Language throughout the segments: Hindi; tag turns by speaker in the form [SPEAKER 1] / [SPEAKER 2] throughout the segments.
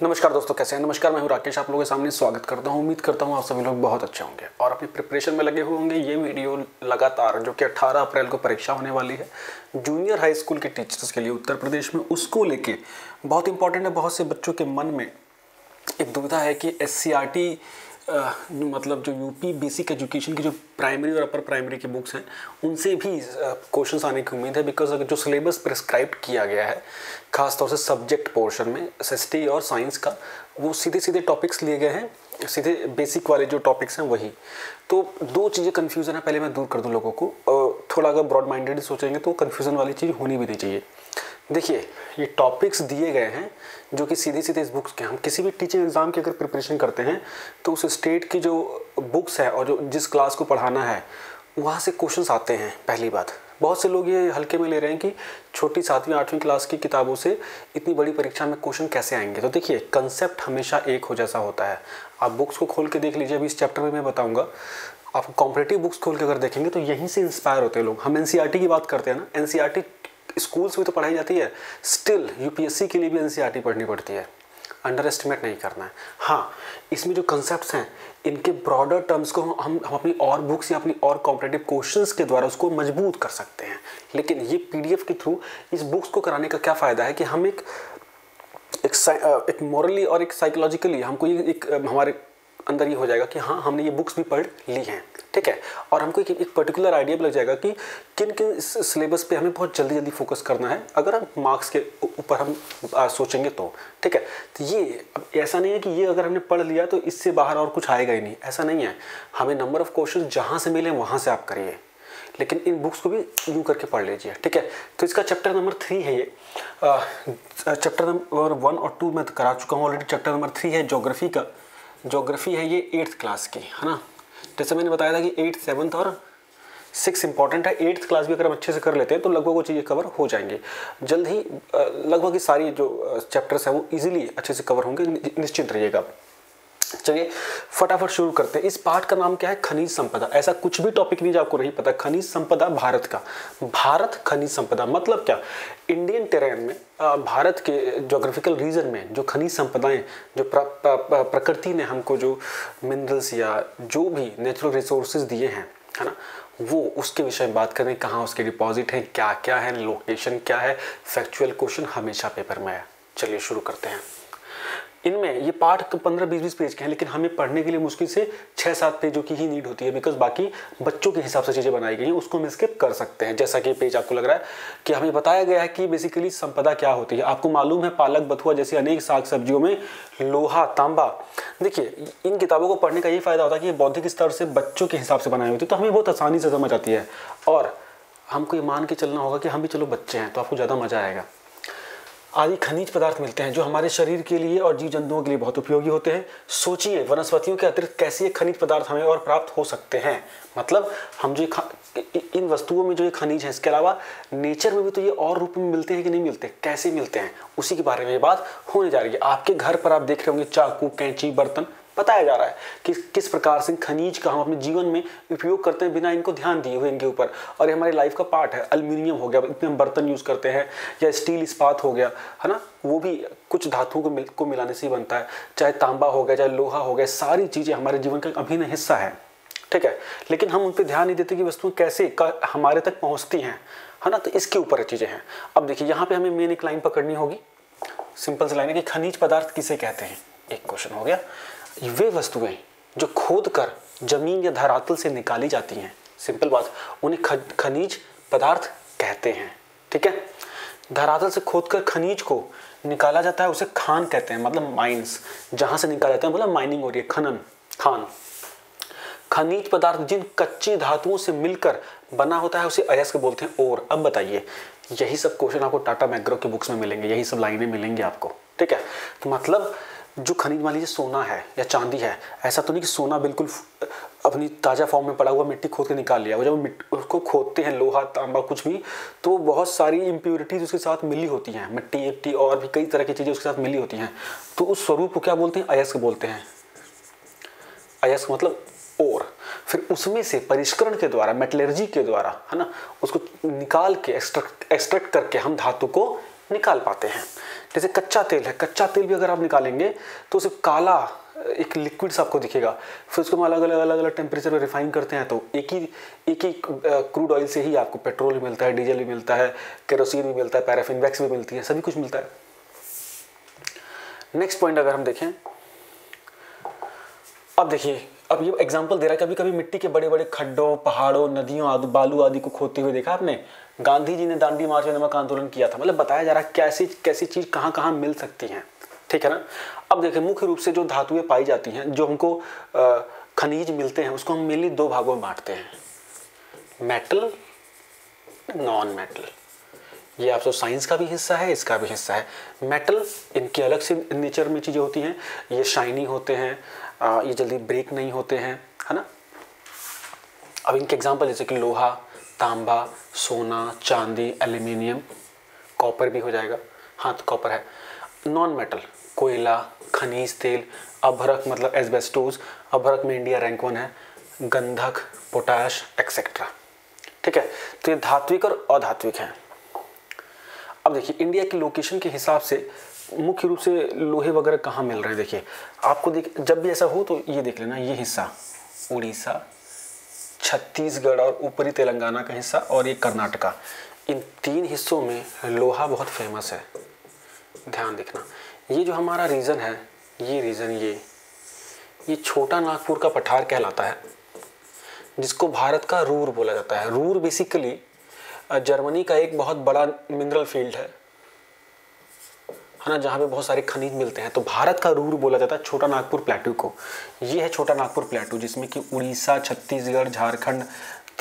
[SPEAKER 1] नमस्कार दोस्तों, कैसे हैं? नमस्कार, मैं हूं राकेश, आप लोगों के सामने स्वागत करता हूं। उम्मीद करता हूं आप सभी लोग बहुत अच्छे होंगे और अपनी प्रिपरेशन में लगे हुए होंगे। ये वीडियो लगातार जो कि 18 अप्रैल को परीक्षा होने वाली है जूनियर हाई स्कूल के टीचर्स के लिए उत्तर प्रदेश में, उसको लेके बहुत इंपॉर्टेंट है। बहुत से बच्चों के मन में एक दुविधा है कि SCRT मतलब जो यूपी बेसिक एजुकेशन की जो प्राइमरी और अपर प्राइमरी की बुक्स हैं उनसे भी क्वेश्चंस आने की उम्मीद है। बिकॉज अगर जो सिलेबस प्रिस्क्राइब किया गया है खासतौर से सब्जेक्ट पोर्शन में SST और साइंस का, वो सीधे सीधे टॉपिक्स लिए गए हैं, सीधे बेसिक वाले जो टॉपिक्स हैं वही। तो दो चीज़ें कन्फ्यूज़न है, पहले मैं दूर कर दूं लोगों को। थोड़ा अगर ब्रॉड माइंडेड सोचेंगे तो कन्फ्यूज़न वाली चीज़ होनी भी नहीं चाहिए। देखिए, ये टॉपिक्स दिए गए हैं जो कि सीधे सीधे इस बुक्स के, हम किसी भी टीचिंग एग्ज़ाम की अगर प्रिपरेशन करते हैं तो उस स्टेट की जो बुक्स है और जो जिस क्लास को पढ़ाना है वहाँ से क्वेश्चंस आते हैं। पहली बात, बहुत से लोग ये हल्के में ले रहे हैं कि छोटी 7वीं 8वीं क्लास की किताबों से इतनी बड़ी परीक्षा में क्वेश्चन कैसे आएंगे। तो देखिए, कंसेप्ट हमेशा एक हो जैसा होता है। आप बुक्स को खोल के देख लीजिए, अभी इस चैप्टर में मैं बताऊँगा। आप कॉम्पिटिटिव बुक्स खोल के अगर देखेंगे तो यहीं से इंस्पायर होते हैं लोग। हम NCERT की बात करते हैं ना, NCERT स्कूल्स में तो पढ़ाई जाती है, स्टिल UPSC के लिए भी NCERT पढ़नी पड़ती है। अंडर एस्टिमेट नहीं करना है। हाँ, इसमें जो कंसेप्ट्स हैं इनके ब्रॉडर टर्म्स को हम अपनी और बुक्स या अपनी और कॉम्पिटिटिव क्वेश्चंस के द्वारा उसको मजबूत कर सकते हैं। लेकिन ये PDF के थ्रू इस बुक्स को कराने का क्या फ़ायदा है कि हम एक मोरली और एक साइकोलॉजिकली हमको ये एक हमारे अंदर ये हो जाएगा कि हाँ, हमने ये बुक्स भी पढ़ ली हैं, ठीक है। और हमको एक पर्टिकुलर आइडिया भी लग जाएगा कि किन किन सिलेबस पे हमें बहुत जल्दी जल्दी फोकस करना है अगर हम मार्क्स के ऊपर हम सोचेंगे तो, ठीक है। तो ये अब ऐसा नहीं है कि ये अगर हमने पढ़ लिया तो इससे बाहर और कुछ आएगा ही नहीं, ऐसा नहीं है। हमें नंबर ऑफ़ क्वेश्चन जहाँ से मिले वहाँ से आप करिए, लेकिन इन बुक्स को भी यूँ करके पढ़ लीजिए, ठीक है। तो इसका चैप्टर नंबर 3 है ये। चैप्टर नंबर 1 और 2 मैं करा चुका हूँ ऑलरेडी। चैप्टर नंबर 3 है ज्योग्राफी का। ज्योग्राफी है ये 8th क्लास की, है ना। जैसे मैंने बताया था कि 8th 7th और 6 इंपॉर्टेंट है। 8th क्लास भी अगर हम अच्छे से कर लेते हैं तो लगभग वो चीज़ें कवर हो जाएंगे जल्द ही। लगभग ये सारी जो चैप्टर्स हैं वो इजीली अच्छे से कवर होंगे, निश्चिंत रहिएगा। चलिए फटाफट शुरू करते हैं। इस पार्ट का नाम क्या है? खनिज संपदा। ऐसा कुछ भी टॉपिक नहीं जो आपको नहीं पता। खनिज संपदा भारत का, भारत खनिज संपदा मतलब क्या? इंडियन टेरेन में, भारत के ज्योग्राफिकल रीजन में जो खनिज संपदाएं, जो प्रकृति ने हमको जो मिनरल्स या जो भी नेचुरल रिसोर्सेज दिए हैं, है ना, वो उसके विषय में बात करें। कहाँ उसके डिपॉजिट हैं, क्या क्या है, लोकेशन क्या है। फैक्चुअल क्वेश्चन हमेशा पेपर में है। चलिए शुरू करते हैं। इनमें ये पार्ट 15-20 पेज के हैं, लेकिन हमें पढ़ने के लिए मुश्किल से 6-7 पेजों की ही नीड होती है। बिकॉज बाकी बच्चों के हिसाब से चीज़ें बनाई गई हैं, उसको हम स्किप कर सकते हैं। जैसा कि पेज आपको लग रहा है कि हमें बताया गया है कि बेसिकली संपदा क्या होती है। आपको मालूम है पालक बथुआ जैसी अनेक साग सब्जियों में लोहा तांबा। देखिए, इन किताबों को पढ़ने का यही फायदा होता है कि ये बौद्धिक स्तर से बच्चों के हिसाब से बनाई होती है, तो हमें बहुत आसानी से समझ आती है। और हमको ये मान के चलना होगा कि हम भी चलो बच्चे हैं, तो आपको ज़्यादा मज़ा आएगा। आदि खनिज पदार्थ मिलते हैं जो हमारे शरीर के लिए और जीव जंतुओं के लिए बहुत उपयोगी होते हैं। सोचिए, वनस्पतियों के अतिरिक्त कैसे ये खनिज पदार्थ हमें और प्राप्त हो सकते हैं। मतलब हम जो इन वस्तुओं में जो ये खनिज है, इसके अलावा नेचर में भी तो ये और रूप में मिलते हैं कि नहीं मिलते, कैसे मिलते हैं, उसी के बारे में ये बात होने जा रही है। आपके घर पर आप देख रहे होंगे चाकू, कैंची, बर्तन, बताया जा रहा है कि किस प्रकार से खनिज का हम अपने जीवन में उपयोग करते हैं बिना इनको ध्यान दिए हुए इनके ऊपर। और ये हमारी लाइफ का पार्ट है। एल्युमिनियम हो गया, इतने हम बर्तन यूज़ करते हैं, या स्टील इस्पात हो गया, है ना, वो भी कुछ धातुओं को मिलाने से ही बनता है। चाहे तांबा हो गया, चाहे लोहा हो गया, सारी चीज़ें हमारे जीवन का अभिन्न हिस्सा है, ठीक है। लेकिन हम उन पर ध्यान नहीं देते कि वस्तुएं कैसे हमारे तक पहुँचती हैं, है ना। तो इसके ऊपर चीज़ें हैं। अब देखिए, यहाँ पर हमें मेन एक लाइन पकड़नी होगी। सिंपल सी लाइन है कि खनिज पदार्थ किसे कहते हैं। एक क्वेश्चन हो गया। वे वस्तुएं जो खोद कर जमीन या धरातल से निकाली जाती हैं, सिंपल बात, उन्हें खनिज पदार्थ कहते हैं, ठीक है। धरातल से खोदकर खनिज को निकाला जाता है, उसे खान कहते हैं, मतलब माइंस। जहां से निकाला जाता है मतलब माइनिंग हो रही है, खनन, खान। खनिज पदार्थ जिन कच्ची धातुओं से मिलकर बना होता है उसे अयस्क बोलते हैं। और अब बताइए, यही सब क्वेश्चन आपको टाटा मैक्रो की बुक्स में मिलेंगे, यही सब लाइनें मिलेंगी आपको, ठीक है। तो मतलब जो खनिज, मान लीजिए सोना है या चांदी है, ऐसा तो नहीं कि सोना बिल्कुल अपनी ताज़ा फॉर्म में पड़ा हुआ मिट्टी खोद के निकाल लिया। वो जब उसको खोदते हैं, लोहा तांबा कुछ भी, तो बहुत सारी इम्प्योरिटीज उसके साथ मिली होती हैं, मिट्टी और भी कई तरह की चीज़ें उसके साथ मिली होती हैं। तो उस स्वरूप को क्या बोलते हैं? अयस्क बोलते हैं। अयस्क मतलब और। फिर उसमें से परिष्करण के द्वारा, मेटलर्जी के द्वारा, है ना, उसको निकाल के एक्सट्रैक्ट करके हम धातु को निकाल पाते हैं, जैसे कच्चा तेल है, कच्चा तेल भी अगर आप निकालेंगे तो सिर्फ काला एक लिक्विड सा आपको दिखेगा। फिर उसको हम अलग अलग टेम्परेचर में रिफाइन करते हैं तो एक ही क्रूड ऑयल से ही आपको पेट्रोल भी मिलता है, डीजल भी मिलता है, केरोसिन भी मिलता है, पैराफिन वैक्स भी मिलती है, सभी कुछ मिलता है। नेक्स्ट पॉइंट अगर हम देखें, अब देखिए, अब ये एग्जांपल दे रहा है, कभी कभी मिट्टी के बड़े बड़े खड्डों, पहाड़ों, नदियों आदि बालू आदि को खोदते हुए देखा आपने। गांधी जी ने दांडी मार्च में नमक आंदोलन किया था, मतलब बताया जा रहा है कैसी कैसी चीज कहाँ कहाँ मिल सकती हैं, ठीक है ना। अब देखिए, मुख्य रूप से जो धातुएं पाई जाती हैं, जो हमको खनिज मिलते हैं, उसको हम मेनली दो भागों में बांटते हैं, मेटल, नॉन मेटल। ये आप साइंस का भी हिस्सा है, इसका भी हिस्सा है। मेटल, इनकी अलग से नेचर में चीज़ें होती हैं, ये शाइनी होते हैं, ये जल्दी ब्रेक नहीं होते हैं, है ना। अब इनके एग्जांपल जैसे कि लोहा, तांबा, सोना, चांदी, एल्यूमिनियम, कॉपर भी हो जाएगा, हाँ तो कॉपर है। नॉन मेटल, कोयला, खनिज तेल, अभ्रक मतलब एस्बेस्टोस, अभ्रक में इंडिया रैंक 1 है, गंधक, पोटाश एक्सेट्रा, ठीक है। तो ये धात्विक और अधात्विक हैं। अब देखिए, इंडिया की लोकेशन के हिसाब से मुख्य रूप से लोहे वगैरह कहाँ मिल रहे हैं। देखिए आपको जब भी ऐसा हो तो ये देख लेना, ये हिस्सा उड़ीसा, छत्तीसगढ़ और ऊपरी तेलंगाना का हिस्सा और ये कर्नाटका, इन 3 हिस्सों में लोहा बहुत फेमस है। ध्यान देखना, ये जो हमारा रीजन है, ये रीजन ये छोटा नागपुर का पठार कहलाता है, जिसको भारत का रूर बोला जाता है। रूर बेसिकली जर्मनी का एक बहुत बड़ा मिनरल फील्ड है ना, जहाँ पे बहुत सारे खनिज मिलते हैं। तो भारत का रूर बोला जाता है छोटा नागपुर प्लेटू को। ये है छोटा नागपुर प्लेटू, जिसमें कि उड़ीसा, छत्तीसगढ़, झारखंड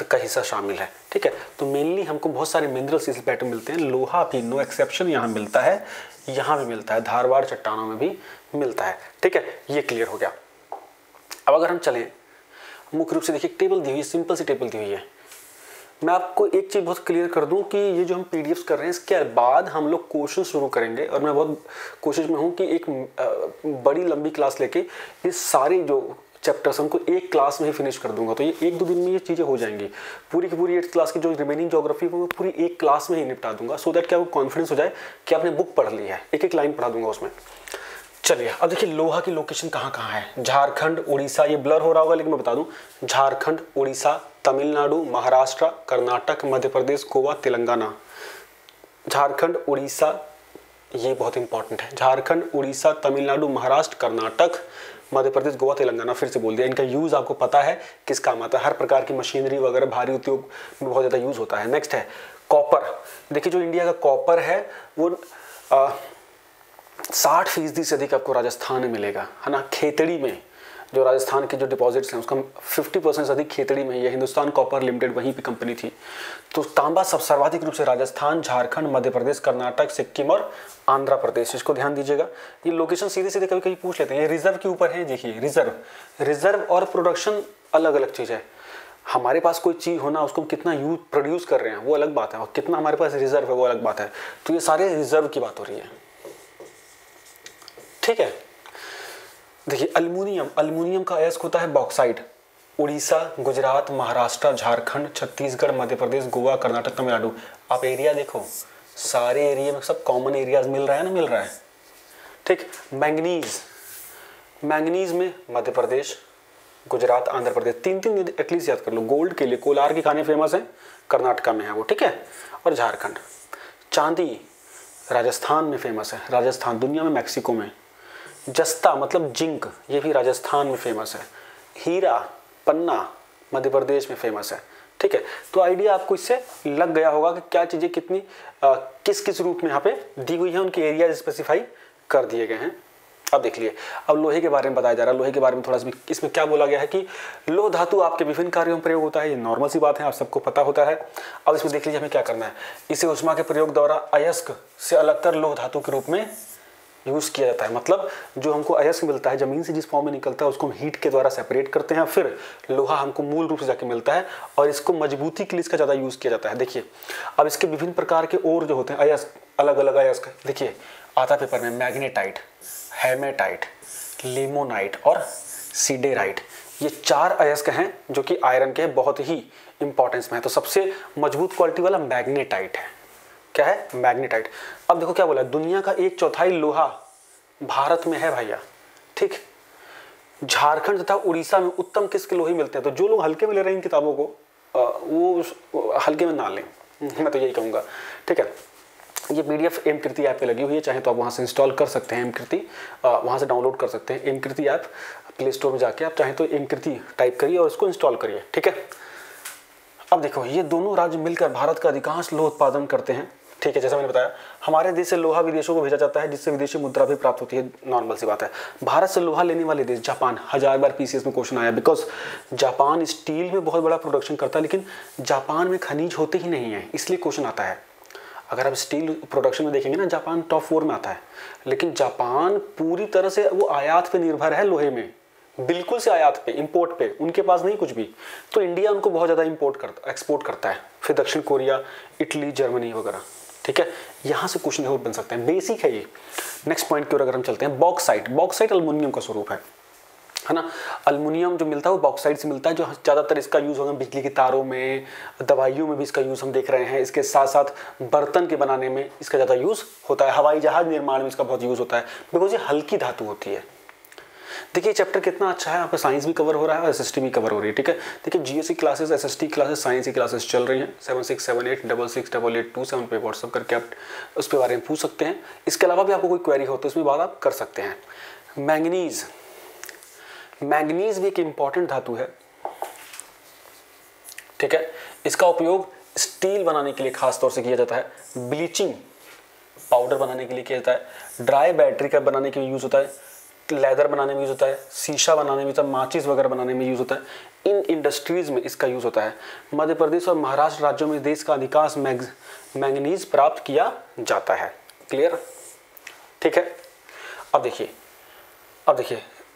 [SPEAKER 1] का हिस्सा शामिल है, ठीक है। तो मेनली हमको बहुत सारे मिनरल्स इस प्लेटू में मिलते हैं। लोहा भी नो एक्सेप्शन यहाँ मिलता है, यहाँ भी मिलता है, धारवाड़ चट्टानों में भी मिलता है, ठीक है। ये क्लियर हो गया। अब अगर हम चलें, मुख्य रूप से देखिए टेबल दी हुई है, सिंपल सी टेबल दी हुई है। मैं आपको एक चीज़ बहुत क्लियर कर दूं कि ये जो हम पीडीएफ्स कर रहे हैं, इसके बाद हम लोग क्वेश्चन शुरू करेंगे, और मैं बहुत कोशिश में हूं कि एक बड़ी लंबी क्लास लेके ये सारे जो चैप्टर्स हमको एक क्लास में ही फिनिश कर दूंगा। तो ये 1-2 दिन में ये चीज़ें हो जाएंगी। पूरी की पूरी 8th क्लास की जो रिमेनिंग ज्योग्राफी वो पूरी एक क्लास में ही निपटा दूंगा, सो दैट कि आपको कॉन्फिडेंस हो जाए कि आपने बुक पढ़ ली है। एक एक लाइन पढ़ा दूंगा उसमें। चलिए अब देखिए, लोहा की लोकेशन कहाँ कहाँ है। झारखंड, उड़ीसा, ये ब्लर हो रहा होगा लेकिन मैं बता दूं, झारखंड, उड़ीसा, तमिलनाडु, महाराष्ट्र, कर्नाटक, मध्य प्रदेश, गोवा, तेलंगाना। झारखंड, उड़ीसा, ये बहुत इंपॉर्टेंट है। झारखंड, उड़ीसा, तमिलनाडु, महाराष्ट्र, कर्नाटक, मध्य प्रदेश, गोवा, तेलंगाना। फिर से बोल दिया। इनका यूज़ आपको पता है किस काम आता है। हर प्रकार की मशीनरी वगैरह भारी उद्योग में बहुत ज़्यादा यूज़ होता है। नेक्स्ट है कॉपर। देखिए जो इंडिया का कॉपर है वो 60% से अधिक आपको राजस्थान में मिलेगा, है ना। खेतड़ी में जो राजस्थान के जो डिपॉजिट्स हैं उसका 50% से अधिक खेतड़ी में ही है। हिंदुस्तान कॉपर लिमिटेड वहीं पे कंपनी थी। तो तांबा सब सर्वाधिक रूप से राजस्थान, झारखंड, मध्य प्रदेश, कर्नाटक, सिक्किम और आंध्र प्रदेश। इसको ध्यान दीजिएगा। ये लोकेशन सीधे सीधे कभी कभी पूछ लेते हैं। ये रिजर्व के ऊपर है। देखिए रिजर्व और प्रोडक्शन अलग अलग चीज़ है। हमारे पास कोई चीज़ होना, उसको कितना प्रोड्यूस कर रहे हैं वो अलग बात है, और कितना हमारे पास रिजर्व है वो अलग बात है। तो ये सारे रिजर्व की बात हो रही है, ठीक है। देखिए अल्युमिनियम का अयस्क होता है बॉक्साइट। उड़ीसा, गुजरात, महाराष्ट्र, झारखंड, छत्तीसगढ़, मध्य प्रदेश, गोवा, कर्नाटक, तमिलनाडु। आप एरिया देखो, सारे एरिया में सब कॉमन एरियाज मिल रहा है ना, मिल रहा है, ठीक। मैंगनीज में मध्य प्रदेश, गुजरात, आंध्र प्रदेश। 3 एटलीस्ट याद कर लो। गोल्ड के लिए कोलार के खाने फेमस हैं, कर्नाटका में है वो, ठीक है, और झारखंड। चांदी राजस्थान में फेमस है, राजस्थान, दुनिया में मैक्सिको में। जस्ता मतलब जिंक, ये भी राजस्थान में फेमस है। हीरा, पन्ना मध्य प्रदेश में फेमस है, ठीक है। तो आइडिया आपको इससे लग गया होगा कि क्या चीज़ें कितनी किस किस रूप में यहाँ पे दी हुई है, उनके एरिया स्पेसिफाई कर दिए गए हैं। अब देख लिए, अब लोहे के बारे में बताया जा रहा है। लोहे के बारे में थोड़ा सा इसमें क्या बोला गया है कि लोह धातु आपके विभिन्न कार्यों में प्रयोग होता है। ये नॉर्मल सी बात है, आप सबको पता होता है। अब इसमें देख लीजिए हमें क्या करना है। इसे ऊष्मा के प्रयोग द्वारा अयस्क से अलग कर लोह धातु के रूप में यूज़ किया जाता है। मतलब जो हमको अयस्क मिलता है जमीन से, जिस फॉर्म में निकलता है, उसको हम हीट के द्वारा सेपरेट करते हैं, फिर लोहा हमको मूल रूप से जाके मिलता है, और इसको मजबूती के लिए इसका ज़्यादा यूज़ किया जाता है। देखिए अब इसके विभिन्न प्रकार के और जो होते हैं अयस्क, अलग अलग अयस्क, देखिए आता पेपर में मैग्नेटाइट, हेमेटाइट, लिमोनाइट और सीडेराइट। ये 4 अयस्क हैं जो कि आयरन के बहुत ही इंपॉर्टेंस में है। तो सबसे मजबूत क्वालिटी वाला मैग्नेटाइट है, क्या है, मैग्नेटाइट। अब देखो क्या बोला, दुनिया का 1/4 लोहा भारत में है भैया, ठीक। झारखंड तथा उड़ीसा में उत्तम किस्म के लोहे मिलते हैं। तो जो लोग हल्के में ले रहे हैं इन किताबों को वो हल्के में ना लें, मैं तो यही कहूँगा, ठीक है। ये PDF एम कृति ऐप पे लगी हुई है, चाहे तो आप वहाँ से इंस्टॉल कर सकते हैं एम कृति, वहाँ से डाउनलोड कर सकते हैं एम कृति ऐप। प्ले स्टोर में जाके आप चाहे तो एम कृति टाइप करिए और इसको इंस्टॉल करिए, ठीक है। अब देखो ये दोनों राज्य मिलकर भारत का अधिकांश लोहा उत्पादन करते हैं, ठीक है। जैसा मैंने बताया, हमारे देश से लोहा विदेशों को भेजा जाता है, जिससे विदेशी मुद्रा भी प्राप्त होती है, नॉर्मल सी बात है। भारत से लोहा लेने वाले देश जापान, 1000 बार PCS में क्वेश्चन आया, बिकॉज जापान स्टील में बहुत बड़ा प्रोडक्शन करता है, लेकिन जापान में खनिज होते ही नहीं है, इसलिए क्वेश्चन आता है। अगर आप स्टील प्रोडक्शन में देखेंगे ना, जापान टॉप 4 में आता है, लेकिन जापान पूरी तरह से वो आयात पे निर्भर है लोहे में, बिल्कुल से आयात पे, इंपोर्ट पे, उनके पास नहीं कुछ भी। तो इंडिया उनको बहुत ज़्यादा एक्सपोर्ट करता है, फिर दक्षिण कोरिया, इटली, जर्मनी वगैरह, ठीक है। यहाँ से क्वेश्चन जरूर बन सकते हैं, बेसिक है ये। नेक्स्ट पॉइंट की ओर अगर हम चलते हैं, बॉक्साइट। बॉक्साइट अल्मुनियम का स्वरूप है ना। अल्मुनियम जो मिलता है वो बॉक्साइट से मिलता है, जो ज़्यादातर इसका यूज़ होगा बिजली की तारों में, दवाइयों में भी इसका यूज़ हम देख रहे हैं। इसके साथ साथ बर्तन के बनाने में इसका ज़्यादा यूज़ होता है, हवाई जहाज निर्माण में इसका बहुत यूज़ होता है, बिकॉज ये हल्की धातु होती है। देखिए चैप्टर कितना अच्छा है, आपका साइंस भी कवर हो रहा है और SST भी कवर हो रही है, ठीक है। देखिए GSC classes, SST classes, science की क्लासेस चल रही हैं। 7678668827 पे व्हाट्सअप करके आप उस के बारे में पूछ सकते हैं। इसके अलावा भी आपको कोई क्वेरी हो तो इसमें बात आप कर सकते हैं। मैंगनीज, मैंगनीज भी एक इम्पॉर्टेंट धातु है, ठीक है। इसका उपयोग स्टील बनाने के लिए खास तौर से किया जाता है, ब्लीचिंग पाउडर बनाने के लिए किया जाता है, ड्राई बैटरी का बनाने के लिए यूज़ होता है, लेदर बनाने में यूज़ होता है, शीशा बनाने में, माचिस वगैरह बनाने में यूज़ होता है। इन इंडस्ट्रीज़ में इसका यूज़ होता है। मध्य प्रदेश और महाराष्ट्र राज्यों में देश का अधिकांश मैंगनीज प्राप्त किया जाता है। क्लियर, ठीक है। अब देखिए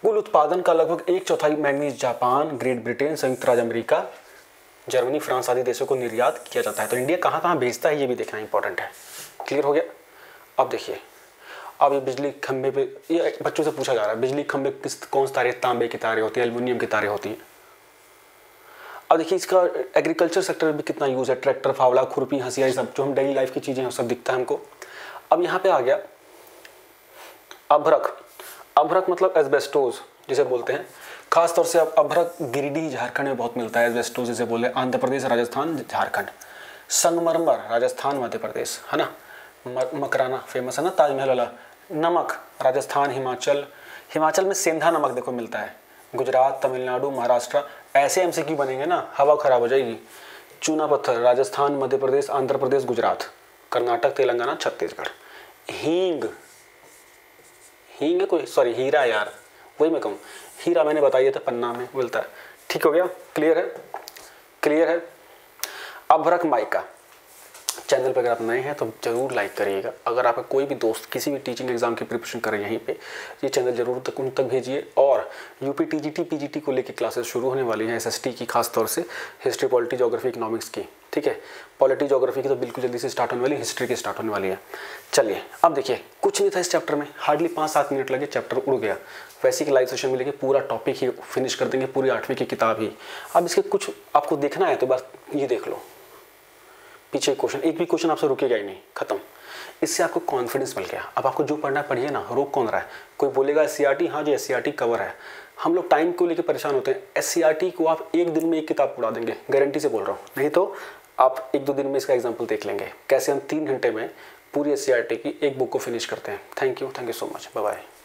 [SPEAKER 1] कुल उत्पादन का लगभग 1/4 मैंगनीज जापान, ग्रेट ब्रिटेन, संयुक्त राज्य अमेरिका, जर्मनी, फ्रांस आदि देशों को निर्यात किया जाता है। तो इंडिया कहाँ कहाँ भेजता है ये भी देखना इंपॉर्टेंट है। क्लियर हो गया। अब देखिए, अब ये बिजली खंभे पे, ये बच्चों से पूछा जा रहा है, बिजली खंभे कौन से तारे, तांबे की तारे होती है, एल्युमिनियम की तारे होती हैं। अब देखिए इसका एग्रीकल्चर सेक्टर में भी कितना यूज़ है, ट्रैक्टर, फावड़ा, खुरपी, हंसिया, ये सब जो हम डेली लाइफ की चीज़ें हैं सब दिखता है हमको। अब यहाँ पे आ गया अभ्रक। अभ्रक मतलब एस्बेस्टोज जिसे बोलते हैं, खास तौर से अब अभ्रक गिरिडीह झारखंड में बहुत मिलता है, एस्बेस्टोज जिसे बोलते हैं, आंध्र प्रदेश, राजस्थान, झारखंड। संगमरमर राजस्थान, मध्य प्रदेश, है ना। मकराना फेमस है ना, ताजमहल वाला। नमक राजस्थान, हिमाचल में सेंधा नमक देखो मिलता है, गुजरात, तमिलनाडु, महाराष्ट्र। ऐसे MCQ बनेंगे ना, हवा खराब हो जाएगी। चूना पत्थर राजस्थान, मध्य प्रदेश, आंध्र प्रदेश, गुजरात, कर्नाटक, तेलंगाना, छत्तीसगढ़। हींग कोई, सॉरी हीरा यार, वही मैं कहूँ, हीरा मैंने बताया था पन्ना में मिलता है। ठीक हो गया, क्लियर है। अभ्रक माइका। चैनल पर अगर आप नए हैं तो जरूर लाइक करिएगा। अगर आपका कोई भी दोस्त किसी भी टीचिंग एग्जाम की प्रिपरेशन कर रहे हैं यहीं पे, ये चैनल जरूर उन तक भेजिए। और UP TGT PGT को लेके क्लासेस शुरू होने वाली हैं, SST की खास तौर से, हिस्ट्री, पॉलिटी, ज्योग्राफी, इकोनॉमिक्स की, ठीक है। पॉलिटी, ज्योग्राफी की तो बिल्कुल जल्दी से स्टार्ट होने वाली, हिस्ट्री की स्टार्ट होने वाली है। चलिए अब देखिए, कुछ नहीं था इस चैप्टर में, हार्डली 5-7 मिनट लगे, चैप्टर उड़ गया। वैसे कि लाइव सेशन में लेके पूरा टॉपिक ही फिनिश कर देंगे, पूरी 8वीं की किताब ही। अब इसके कुछ आपको देखना है तो बस ये देख लो, पीछे क्वेश्चन, एक भी क्वेश्चन आपसे रुकेगा ही नहीं, खत्म। इससे आपको कॉन्फिडेंस मिल गया। अब आपको जो पढ़ना है पढ़िए ना, रोक कौन रहा है। कोई बोलेगा SCRT, हाँ जी SCRT कवर है। हम लोग टाइम को लेकर परेशान होते हैं। SCRT को आप एक दिन में एक किताब पढ़ा देंगे, गारंटी से बोल रहा हूँ। नहीं तो आप 1-2 दिन में इसका एग्जाम्पल देख लेंगे, कैसे हम 3 घंटे में पूरी SCRT की एक बुक को फिनिश करते हैं। Thank you so much, bye bye.